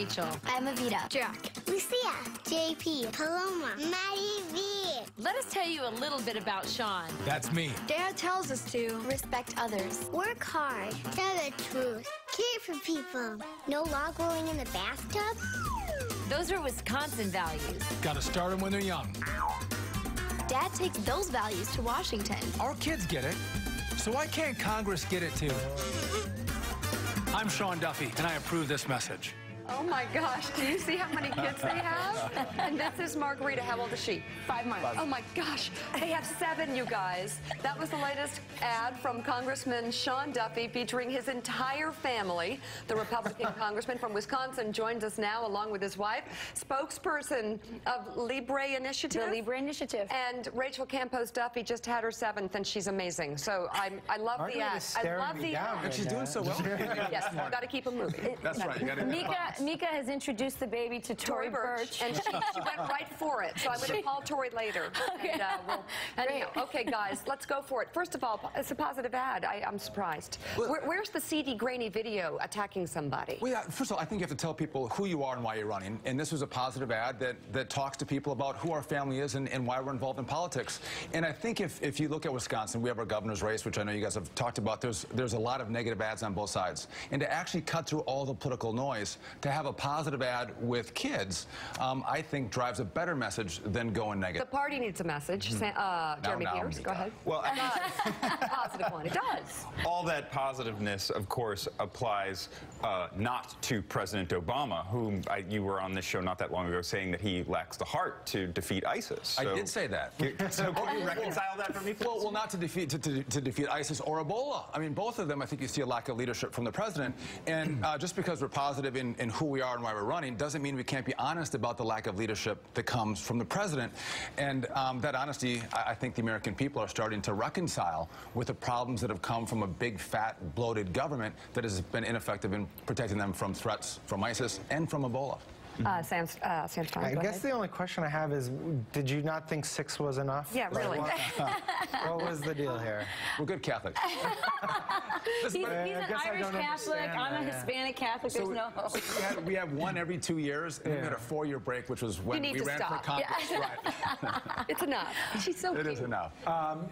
Rachel. I'm Avita. Jack. Lucia. JP. Paloma. Maddie V. Let us tell you a little bit about Sean. That's me. Dad tells us to Respect others. Work hard. Tell the truth. Care for people. No log rolling in the bathtub. Those are Wisconsin values. Gotta start them when they're young. Dad takes those values to Washington. Our kids get it, so why can't Congress get it too? I'm Sean Duffy, and I approve this message. Oh my gosh, do you see how many kids they have? And this is Margarita. How old is she? 5 months. Oh my gosh, they have 7, you guys. That was the latest ad from Congressman Sean Duffy featuring his entire family. The Republican congressman from Wisconsin joins us now along with his wife, spokesperson of Libre Initiative. the Libre Initiative. And Rachel Campos Duffy just had her 7th, and she's amazing. So I love the ad. I love the ad. And she's doing so well. Yes, we've got to keep them moving. That's right. You gotta Mika has introduced the baby to Tory Burch. And she went right for it. So I'm going to call Tory later. Okay. And, anyhow, okay, guys, let's go for it. First of all, it's a positive ad. I'm surprised. Where's the seedy, grainy video attacking somebody? Well, yeah, first of all, I think you have to tell people who you are and why you're running. And this was a positive ad that talks to people about who our family is and why we're involved in politics. And I think if you look at Wisconsin, we have our governor's race, which I know you guys have talked about. There's a lot of negative ads on both sides. And to actually cut through all the political noise, to have a positive ad with kids, I think drives a better message than going negative. The party needs a message. Jeremy Peters, go ahead. Well, Positive one. It does. all that positiveness, of course, applies not to President Obama, whom you were on this show not that long ago saying that he lacks the heart to defeat ISIS. So, I did say that. So can you reconcile that for me, please? Well, not to defeat ISIS or Ebola. I mean, both of them, I think you see a lack of leadership from the president. And just because we're positive in who we are and why we're running doesn't mean we can't be honest about the lack of leadership that comes from the president. And that honesty, I think the American people are starting to reconcile with the problems that have come from a big, fat, bloated government that has been ineffective in protecting them from threats from ISIS and from Ebola. Sam Stein, I go guess ahead. the only question I have is, did you not think 6 was enough? Yeah, really. What was the deal here? We're good Catholics. He's an Irish Catholic. I'm a Hispanic Catholic. There's no hope. We have one every 2 years, and we had a 4-year break, which was when we ran for Congress. Right. It's enough. She's so cute. It is enough.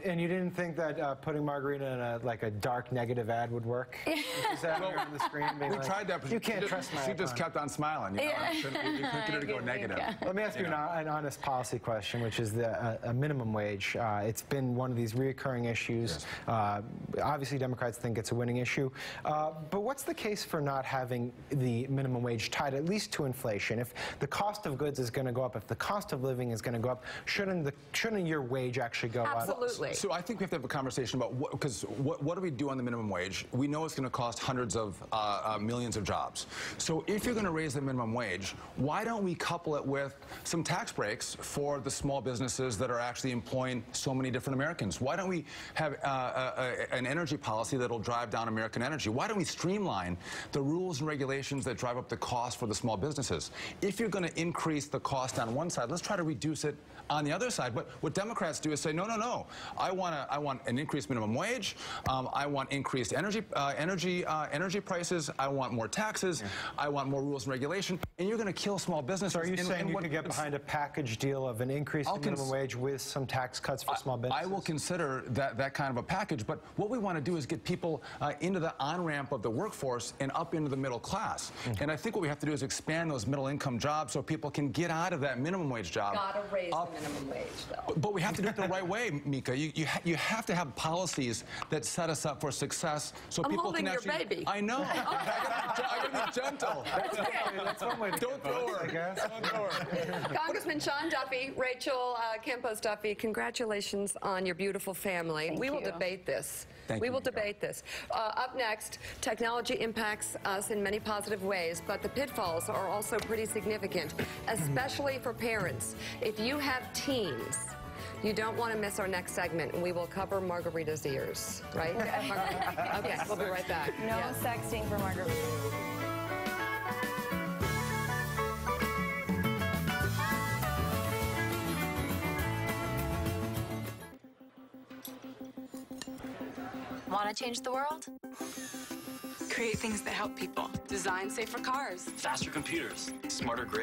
And you didn't think that putting Margarita in a dark negative ad would work? Just having her on the screen being We tried that, but you can't trust my she just kept on smiling. You know? You couldn't get her to go negative. Let me ask you an honest policy question, which is a minimum wage. It's been one of these reoccurring issues. Yes. Obviously, Democrats think it's a winning issue. But what's the case for not having the minimum wage tied at least to inflation? If the cost of goods is going to go up, if the cost of living is going to go up, shouldn't your wage actually go up? Absolutely. So I think we have to have a conversation about what do we do on the minimum wage? We know it's going to cost hundreds of millions of jobs. So if you're going to raise the minimum wage, why don't we couple it with some tax breaks for the small businesses that are actually employing so many different Americans? Why don't we have an energy policy that'll drive down American energy? Why don't we streamline the rules and regulations that drive up the cost for the small businesses? If you're going to increase the cost on one side, let's try to reduce it on the other side. But what Democrats do is say, no, no, no. I want an increased minimum wage. I want increased energy prices. I want more taxes. I want more rules and regulation. And you're going to kill small businesses. So are you saying you could get behind a package deal of an increase in minimum wage with some tax cuts for small businesses? I will consider that kind of a package. But what we want to do is get people into the on-ramp of the workforce and up into the middle class. And I think what we have to do is expand those middle-income jobs so people can get out of that minimum wage job. Gotta raise the minimum wage, though. But we have to do it the right way, Mika. You have to have policies that set us up for success so people can actually... I'm holding your baby. I know. I gotta be gentle. That's one way to Don't throw her. I guess. Don't throw her. Congressman Sean Duffy, Rachel Campos Duffy, congratulations on your beautiful family. We will debate this. We will debate this. Up next, technology impacts us in many positive ways, but the pitfalls are also pretty significant, especially for parents. If you have teens, you don't want to miss our next segment, and we will cover Margarita's ears, right? Okay, we'll be right back. No sexting for Margarita. Want to change the world? create things that help people. Design safer cars. Faster computers. Smarter grids.